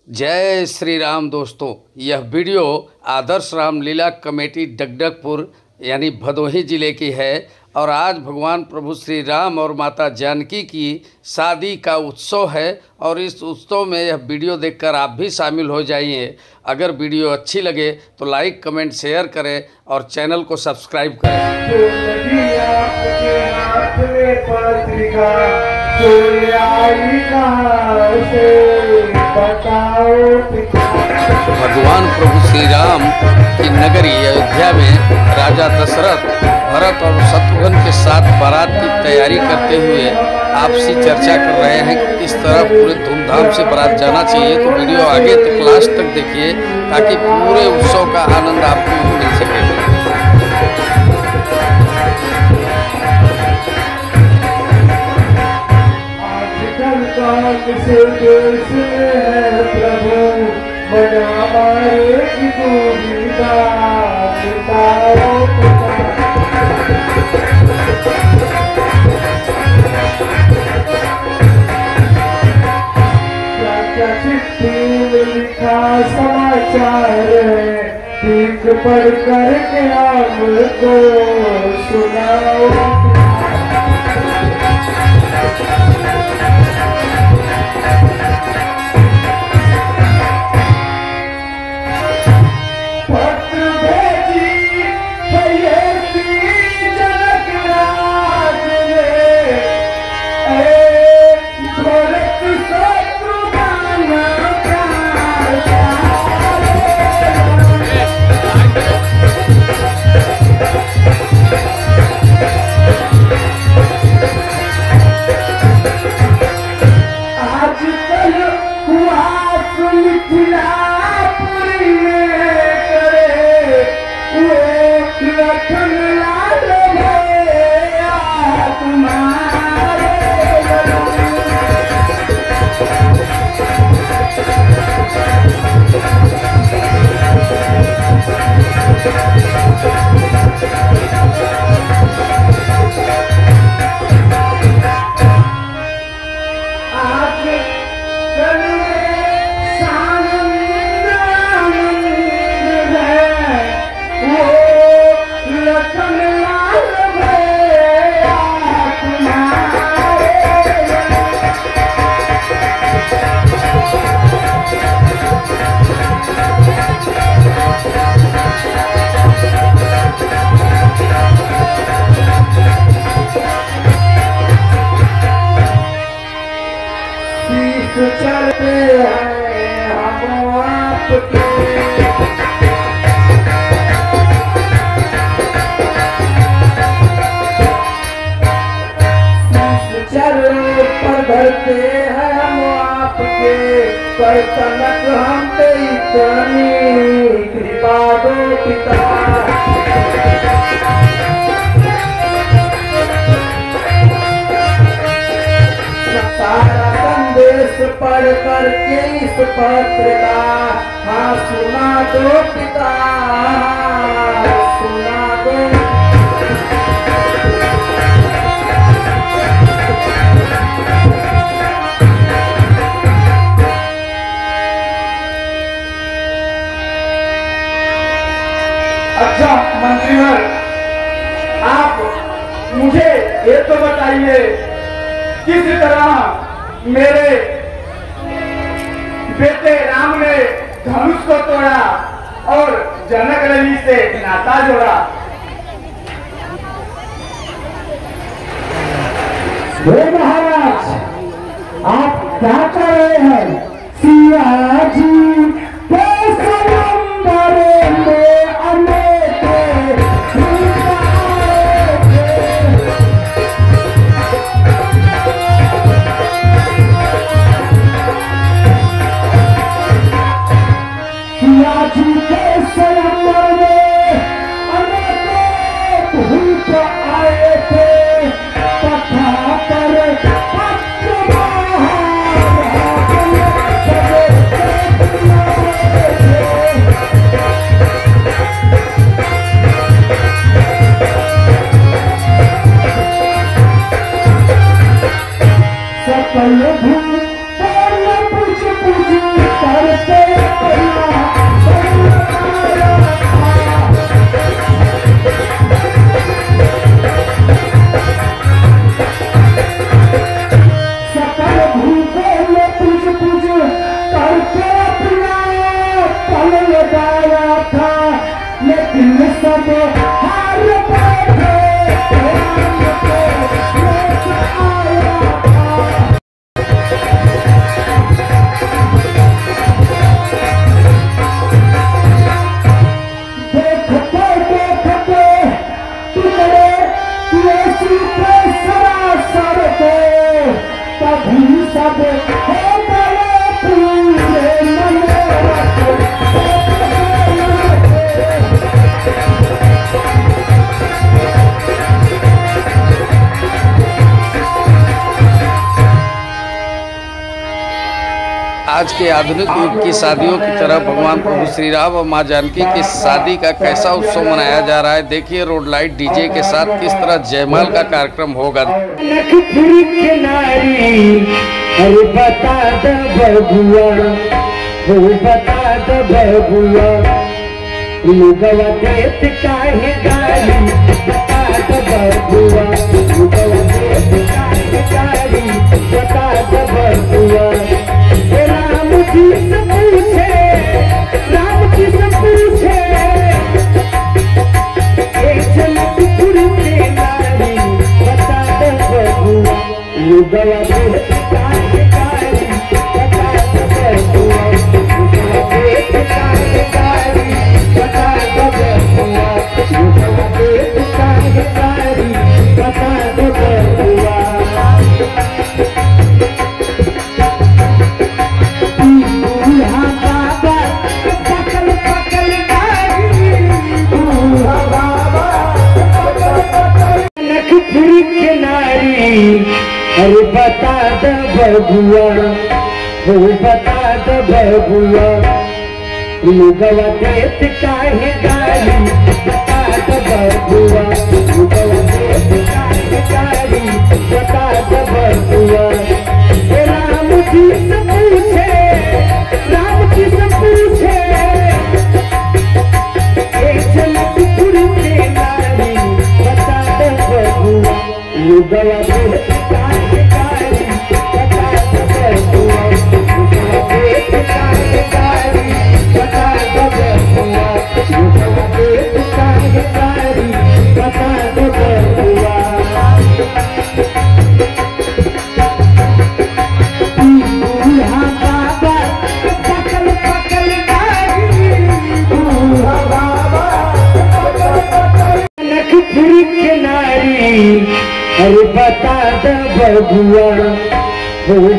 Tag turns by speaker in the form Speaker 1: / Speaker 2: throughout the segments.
Speaker 1: जय श्री राम दोस्तों, यह वीडियो आदर्श रामलीला कमेटी डगडगपुर यानी भदोही ज़िले की है और आज भगवान प्रभु श्री राम और माता जानकी की शादी का उत्सव है और इस उत्सव में यह वीडियो देखकर आप भी शामिल हो जाइए। अगर वीडियो अच्छी लगे तो लाइक कमेंट शेयर करें और चैनल को सब्सक्राइब करें। भगवान प्रभु श्री राम की नगरी अयोध्या में राजा दशरथ भरत और शत्रुघ्न के साथ बारात की तैयारी करते हुए आपसी चर्चा कर रहे हैं कि किस तरह पूरे धूमधाम से बारात जाना चाहिए। तो वीडियो आगे तक लास्ट तक देखिए ताकि पूरे उत्सव का आनंद आपको मिल सके।
Speaker 2: समाचार ठीक पढ़ करके आपको सुनाओ। पत्र भेजी जनक राज भरत शत्रुघ्न चलते हैं हम आपके चरण पर धरते हैं हम आपके पर तनक हम पे इतनी कृपा दो पिता। पढ़ करके इस पत्र का हाँ सुना दो पिता, सुना दो। अच्छा मंत्रीवर, आप मुझे ये तो बताइए किस तरह मेरे बेटे राम ने धनुष को तोड़ा और जनक रवि से नाता जोड़ा। महाराज आप क्या कर रहे हैं? सिया जी के समुंदर में अनेक आए थे कथा पर पत्र
Speaker 1: आज के आधुनिक युग की शादियों की तरह भगवान प्रभु श्री राम और मां जानकी की शादी का कैसा उत्सव मनाया जा रहा है। देखिए रोड लाइट डीजे के साथ किस तरह जयमाल का कार्यक्रम होगा।
Speaker 2: अरे बता दो बबुआ, बता दो बबुआ, लुगवा देत काहे गाली, बता दो बबुआ, लुगवा देत काहे गाली, बता दो बबुआ। राम जी से पूछे, राम जी से पूछे, एक जनकपुर के नारी, बता दो बबुआ, लुगवा देत काहे गाली, बता दो बबुआ, लुगवा देत काहे गाली, बता दो बबुआ, लुगवा देत काहे गाली, बता दो बबुआ। बूढ़ा बाबा पकल पकल गाली, बूढ़ा बाबा नखपुर के नारी, अरे बता दो बबुआ, बता दो बबुआ, लुगवा देत काहे गाली, बता दो बबुआ, लुगवा देत काहे गाली, बता दो बबुआ। राम जी से पूछे, राम जी से पूछे, एक जनकपुर के नारी, बता दो बबुआ, लुगवा देत काहे गाली, बता दो बबुआ, लुगवा देत काहे गाली, बता दो बबुआ, लुगवा देत काहे गाली, बता दो बबुआ। बूढ़ा बाबा पकल पकल गाली, बूढ़ा बाबा नखपुर के नारी, अरे बता दो बबुआ,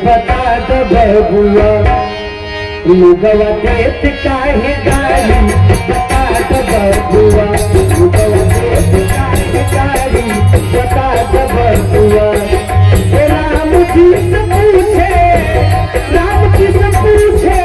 Speaker 2: बता दो बबुआ, लुगवा देत काहे गाली, बता दो बबुआ, लुगवा देत काहे गाली, बता दो बबुआ। राम जी से पूछे, राम जी से पूछे,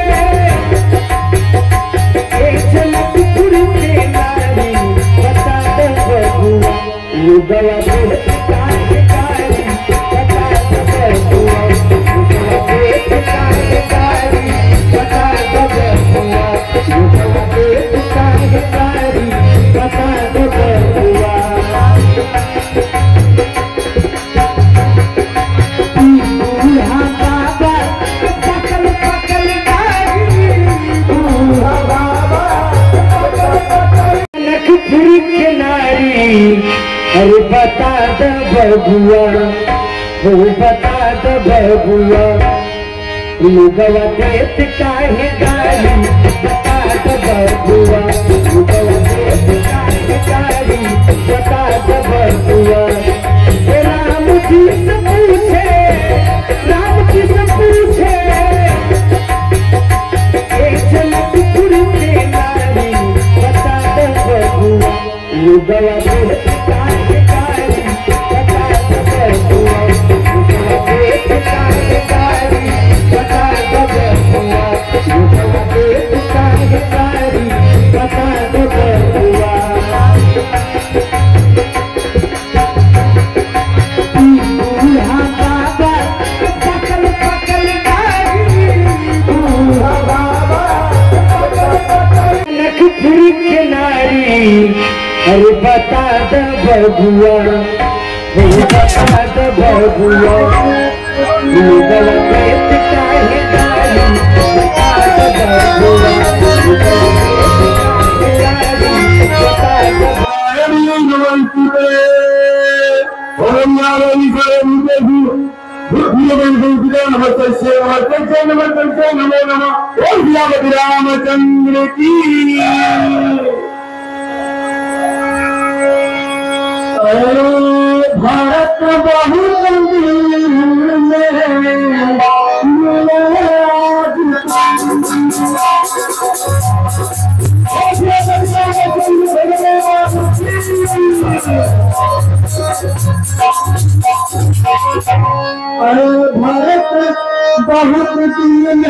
Speaker 2: एक जनकपुर के नारी, बता दो बबुआ, लुगवा देत काहे गाली, बता दो बबुआ, लुगवा देत काहे गाली, बता दो बबुआ, लुगवा देत काहे गाली, बता दो बबुआ। बूढ़ा बाबा पकल पकल गाली, बूढ़ा बाबा नखपुर के नारी, अरे बता दो बबुआ, बता दो बबुआ, लुगवा देत काहे गाली, बता दो बबुआ, लुगवा देत काहे गाली, बता दो बबुआ। राम जी से पूछे, राम जी से पूछे, एक जनकपुर के नारी, बता दो बबुआ, लुगवा देत काहे गाली, बता दो बबुआ, लुगवा देत काहे गाली, बता दो बबुआ, लुगवा देत काहे गाली, बता दो बबुआ। बूढ़ा बाबा पकल पकल गाली, बूढ़ा बाबा नखपुर के नारी, अरे बता दो बबुआ, बता दो बबुआ, लुगवा देत काहे गाली, बता दो बबुआ, लुगवा देत काहे गाली, बता दो।
Speaker 3: रामचंद्र की भारत बहुत दिन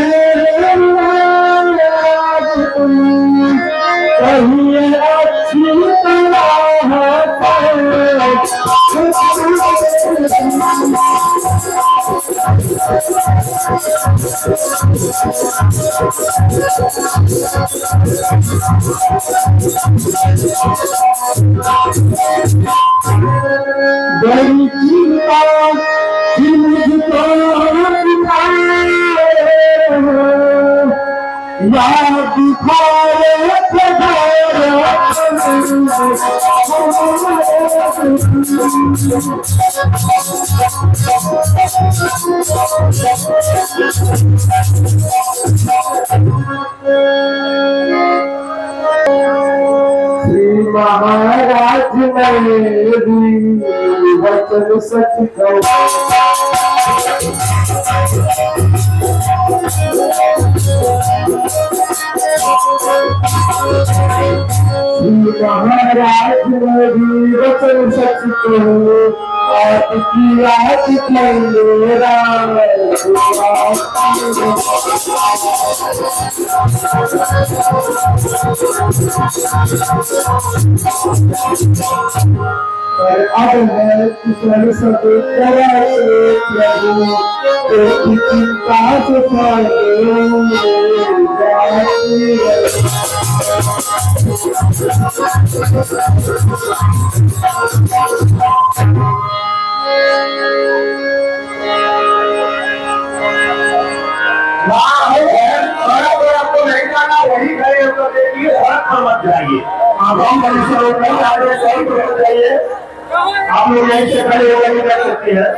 Speaker 3: कहिए अच्छी बड़ी चिंता मुझको याद दिखाए श्री महाराज मेरी वचन सच कहूं महाराज मेरी वचन सच कहूं आपकी रात मेरा पर अब है कुशल सब कराए प्रभु एक चिंता से आपको नहीं जाना वही खड़े होकर देखिए और मत जाइए आप लोग यहीं से खड़े होकर भी कर सकते हैं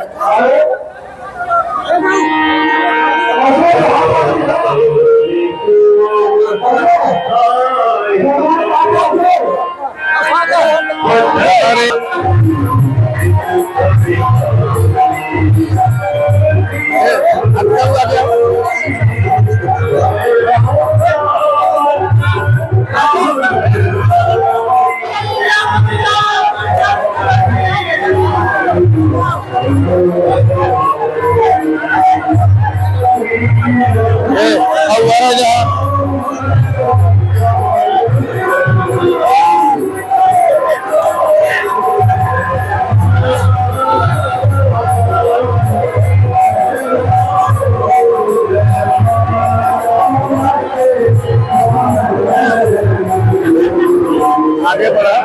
Speaker 3: आगे बढ़ा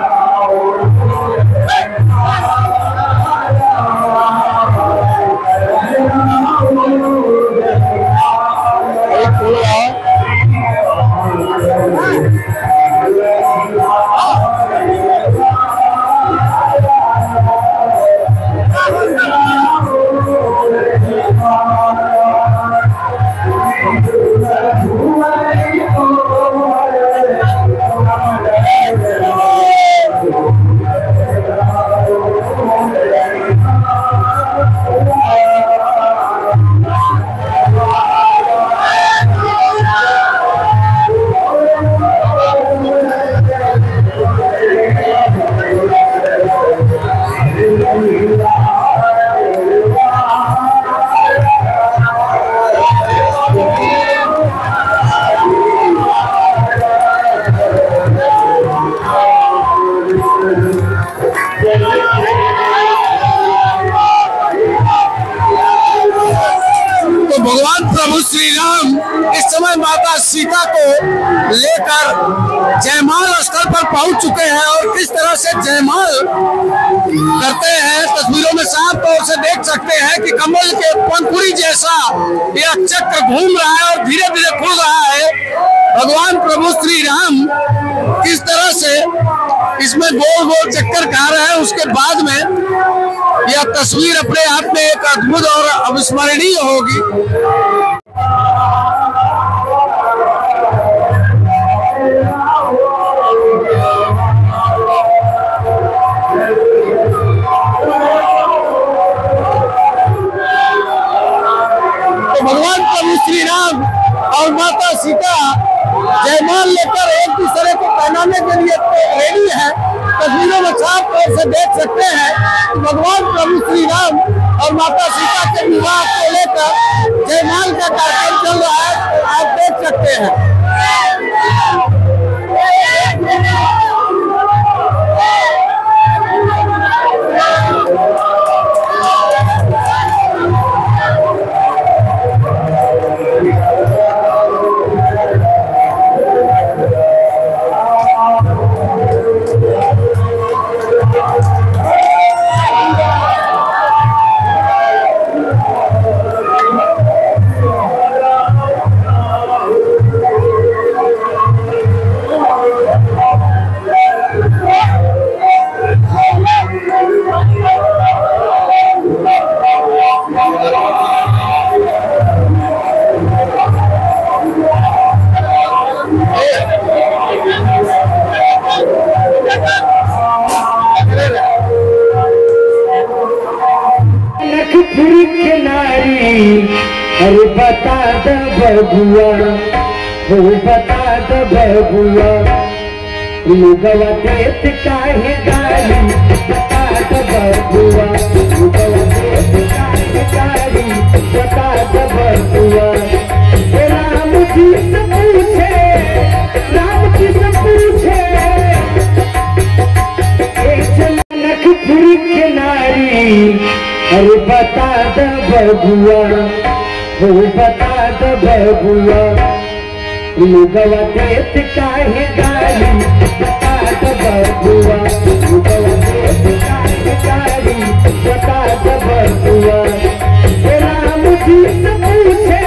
Speaker 3: भगवान प्रभु श्री राम इस समय माता सीता को लेकर जयमाल स्थल पर पहुंच चुके हैं और किस तरह से जयमाल करते हैं तस्वीरों में साफ तौर से देख सकते हैं कि कमल के पंखुड़ी जैसा यह चक्र घूम रहा है और धीरे धीरे खुल रहा है। भगवान प्रभु श्री राम किस तरह से इसमें गोल गोल चक्कर खा रहे हैं, उसके बाद में यह तस्वीर अपने आप में एक अद्भुत और अविस्मरणीय होगी। तो भगवान प्रभु श्री राम और माता सीता जयमाल लेकर एक दूसरे को पहनाने के लिए रेडी है। तस्वीरों में साफ तौर से देख सकते हैं कि भगवान प्रभु श्री राम और माता सीता के विवाह को लेकर जयमाल का कार्यक्रम चल रहा है, आप देख सकते हैं।
Speaker 2: अरे बता द बबुआ, हो बता द बबुआ, लुगवा देत काहे गाली, बता द बबुआ, लुगवा देत काहे गाली, बता द बबुआ। राम जी से पूछे, राम जी से पूछे, एक जनकपुर के नारी, अरे बता द बबुआ, हो बता द बबुआ, लुगवा देत काहे गाली, बता द बबुआ, लुगवा देत काहे गाली, बता द बबुआ। राम जी से पूछे,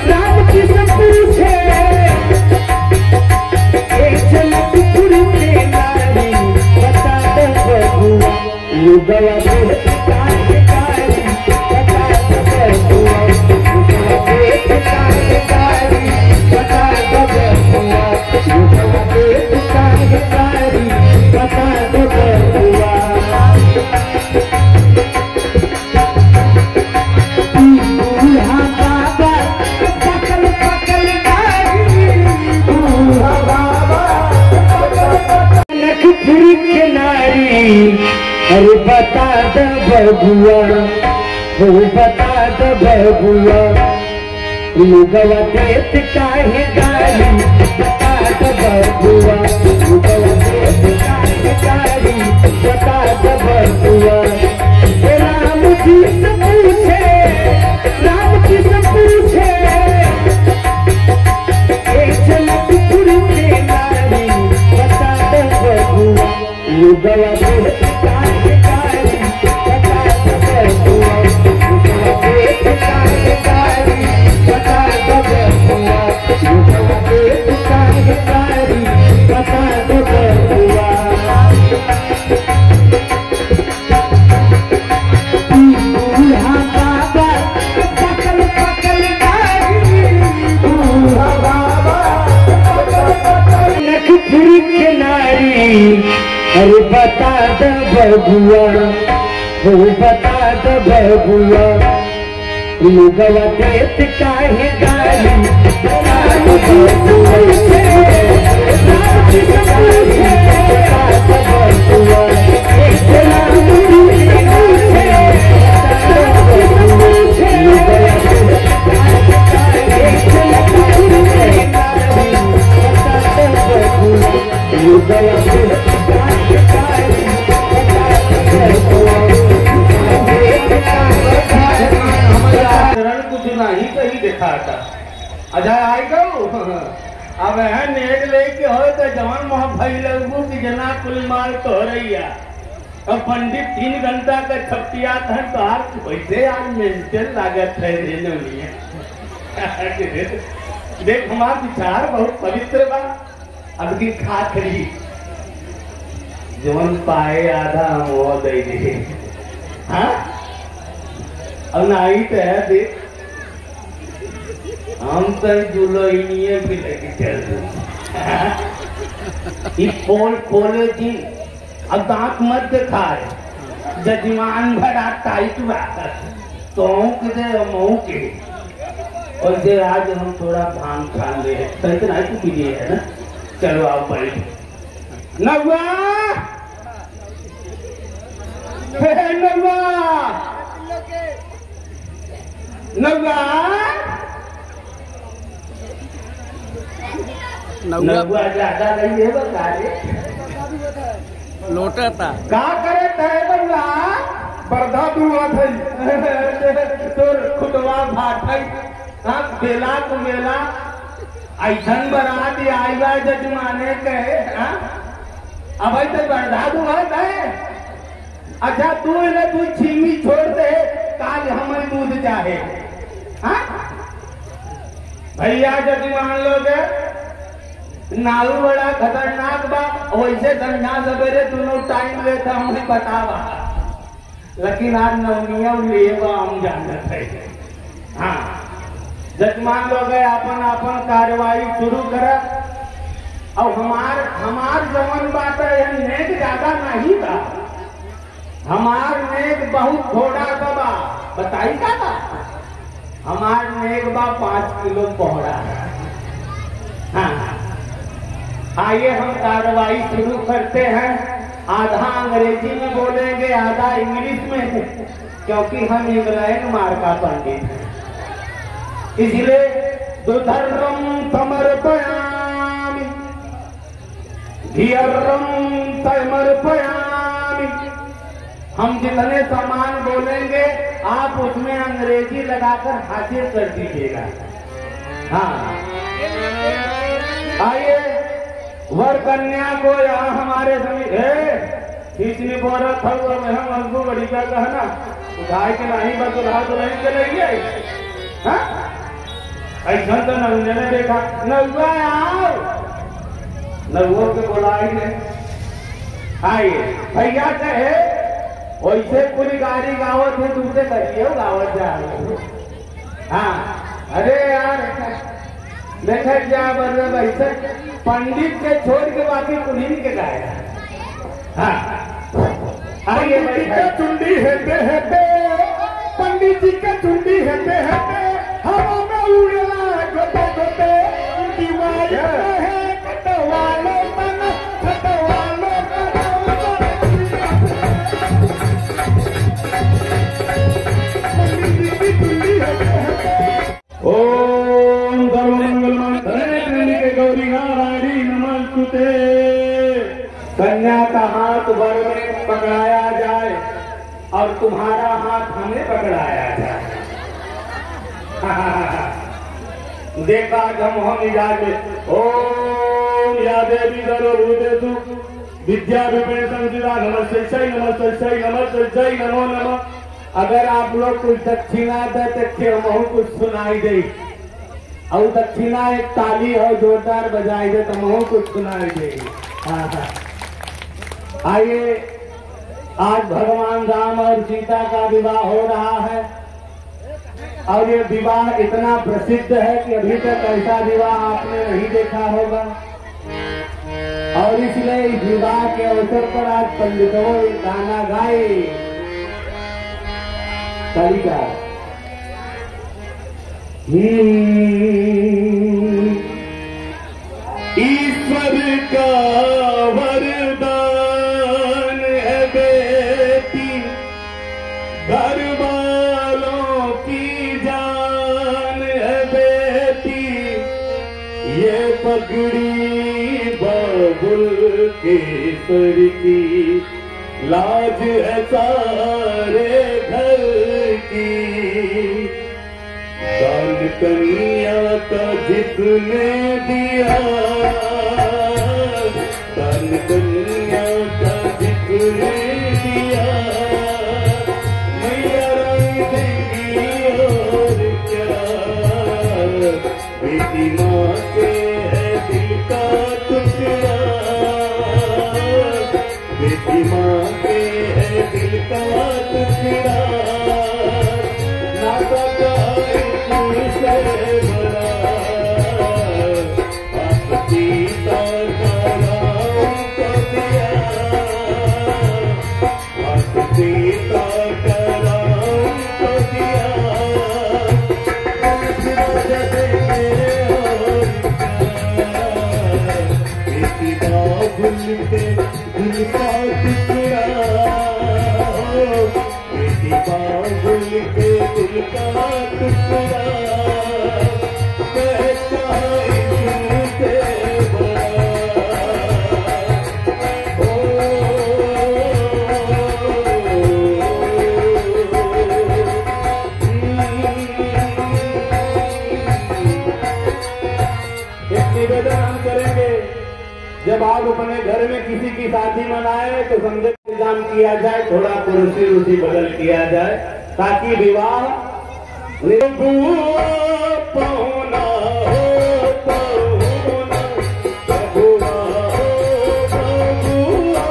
Speaker 2: राम जी से पूछे, एक जनकपुर के नारी, बता द बबुआ, लुगवा देत काहे गाली, बता द बबुआ। अरे बता द बबुआ, हो बता द बबुआ, लुगवा देत काहे गाली, बता द बबुआ, लुगवा देत काहे गाली, बता द बबुआ। राम जी से पूछे, राम जी से पूछे, एक जनकपुर के नारी, बता द बबुआ, लुगवा देत काहे गाली, बता द बबुआ, लुगवा देत काहे गाली, बता द बबुआ, लुगवा देत काहे गाली, बता द बबुआ। बूढ़ा बाबा पकड़ पकड़ गाली, बूढ़ा बाबा जनकपुर के नारी, अरे बता द बबुआ, हो बता द बबुआ, लुगवा देत काहे गाली, बता द बबुआ, राम जी से पूछे, बता द बबुआ, एक जनकपुर के पूछे, बता द बबुआ, लुगवा देत काहे गाली, एक जनकपुर के नारी, बता द बबुआ, लुगवा देत काहे गाली, बता द बबुआ।
Speaker 4: कुछ नहीं कहीं देखा था अजा आएगा अब है नेट लेके हो तो जवान वहां भाई लगू की जना कुल मार तो हो रही है। अब पंडित 3 घंटा का छपटिया था तो आज वैसे आज मेंटल लागत है देने लिए देख हमारा विचार बहुत पवित्र बा। अब की खाखरी जवन पाए आधा मोह दे दे हाँ अब नहीं तो है देख हम तो जुलोइनिए भी लेके चल खोले जी अब दांत मत दिखाए जजमान भरा टाइट बात तो दे मऊ के और जे आज हम थोड़ा भांग खान ले तो इतना ही है ना। चलो आप बैठ नवा नौवा नौवा नौवा ज्यादा नहीं है बता
Speaker 1: लोटा था
Speaker 4: का करे तय बल्ला बरधा दुआ थई तोर खुटवा भाठई हां बेला को मेला ऐसन बरात आईवा जजमाने कहे हां अब तो बरधा दुआ है। अच्छा तू ने तू छीमी छोड़ दे काल हमर दूध चाहे हां भैया जजमान लोग नालू बड़ा खतरनाक बा वैसे संझा सवेरे दोनों टाइम लेता हमें बतावा लेकिन आज नवनिया लेवा हम जानते हैं। हाँ जजमान लोग अपन अपन कार्रवाई शुरू कर और हमार जमन बात है नेक ज्यादा नहीं था हमार नेक बहुत थोड़ा सा बा बताई का बा हमार नेक बा 5 किलो पौड़ा। हाँ आइए हम कार्रवाई शुरू करते हैं। आधा अंग्रेजी में बोलेंगे आधा इंग्लिश में क्योंकि हम इंग्लैंड मार्का पंडित हैं इसलिए दुधर्रम समर्पयामि धीर्रम समर्पयामि हम जितने सामान बोलेंगे आप उसमें अंग्रेजी लगाकर हासिल कर दीजिएगा। हाँ आइए वर कन्या को यहाँ हमारे खींचने बोरा था हम हमको बड़ी क्या कहना उठाए के नहीं बतला तो नहीं चलेंगे। ऐसा तो नवने ने देखा नौवा आओ नौवो के बुलाई नहीं आइए भैया कहे वैसे पूरी गाड़ी गावत है तुमसे करिए गावत जा। हाँ अरे यार देखा जा बर्र ऐसे पंडित के छोड़ के बाकी कुलीन के गाया। हाँ आइए चुंडी हेते पंडित जी के चुंडी हेते हवा में उड़ला गोते गोते दीवार है कटवालो मन कटवालो पंडित जी की चुंडी हेते ओम सर्वमंगल मंगल गौरी नारायणी नमस्ते। कन्या का हाथ वर में पकड़ाया जाए और तुम्हारा हाथ हमें पकड़ाया जाए। देखा जब हम इजाज ओम या देवी दरोदेतु विद्या विपे संसिदा नमस्ते सही नमस्ते सही नमस्ते सही नमो नमः। अगर आप लोग कुछ दक्षिणा दे तो कुछ सुनाई दे और दक्षिणा एक ताली और जोरदार बजाई दे तो महू कुछ सुनाई देगी। आइए आज भगवान राम और सीता का विवाह हो रहा है और ये विवाह इतना प्रसिद्ध है कि अभी तक ऐसा विवाह आपने नहीं देखा होगा और इसलिए इस विवाह के अवसर पर आज पंडितों गाना गाए कालिका ईश्वर का वरदान है बेटी घर वालों की जान है बेटी ये पगड़ी बाबुल केसर की लाज है सारे घर की। दान कन्या का जितने दिया दान कन्या का जितने दिया मैया रानी देगी और क्या बेटी माँ के है दिल का टुकड़ा बेटी माँ के है दिल का टुकड़ा नाता का से बड़ा सीता का राम को दिया सीता का राम को दिया बेटी बाबुल के दिल का टुकड़ा एक निवेदन हम करेंगे, जब आप अपने घर में किसी की शादी मनाए तो संगत इंतजाम किया जाए, थोड़ा कुर्सी उर्सी बदल किया जाए ताकि विवाह पहुना हो पहुना बबुआ हो बबुआ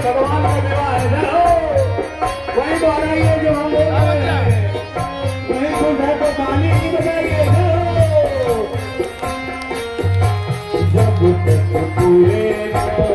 Speaker 4: भगवान का विवाह है, वही तो आ रही है जो हम लोग वही खुश है तो पानी नहीं बजाइए। जब तक पूरे न हो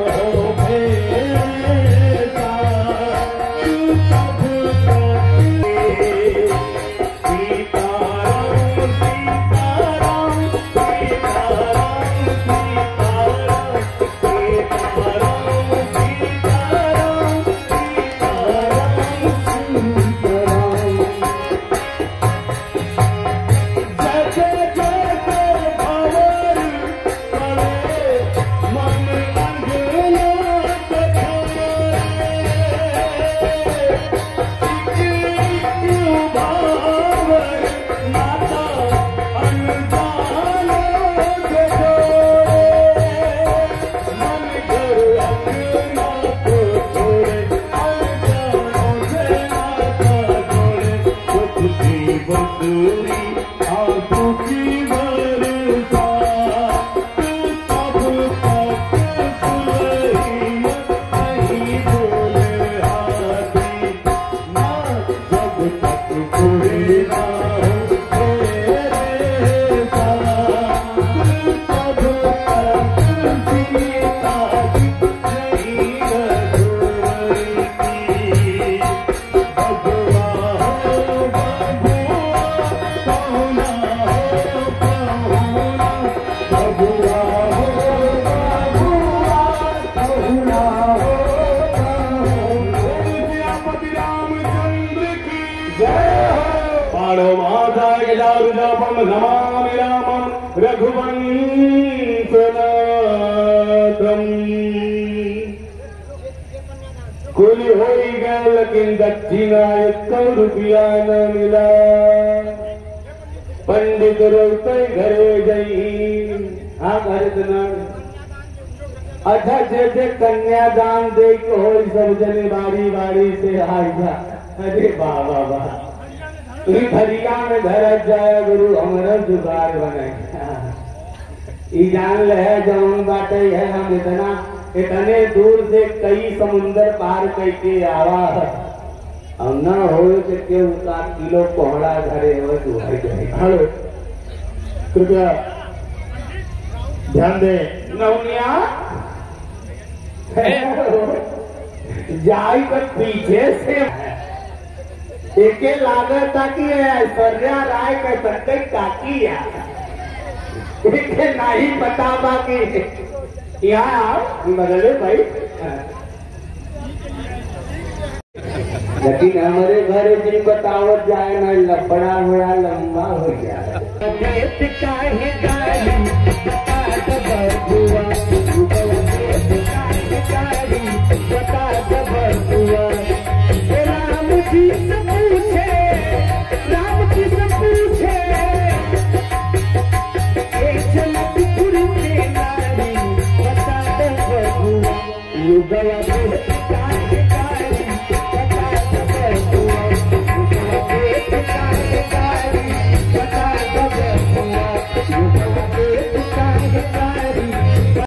Speaker 4: नमामि रामं रघुवंशनाथं। कुल होई गया लेकिन दक्षिणा 1 रुपया न मिला। पंडित रोते घरे गई हाँ घर अच्छा जे कन्यादान दे हो सब जने बारी बारी से आई जा। अरे वाह वाह वाह फरिया में घर जाए गुरु हमारा जुगाड़ बने जान ले जौन बाटे है। हम इतने दूर से कई समुंदर पार करके आवा और न हो के उसका किलो कोहड़ा घरे हो हेलो कृपया ध्यान दे नौनिया जाई कर पीछे से एके लागत ताकि ऐश्वर्या राय का संकट काकी एके नहीं पता बाकी यहाँ बदले भाई। लेकिन हमारे घर भी बतावत जाए ना लपड़ा बड़ा लंबा हो जाए। You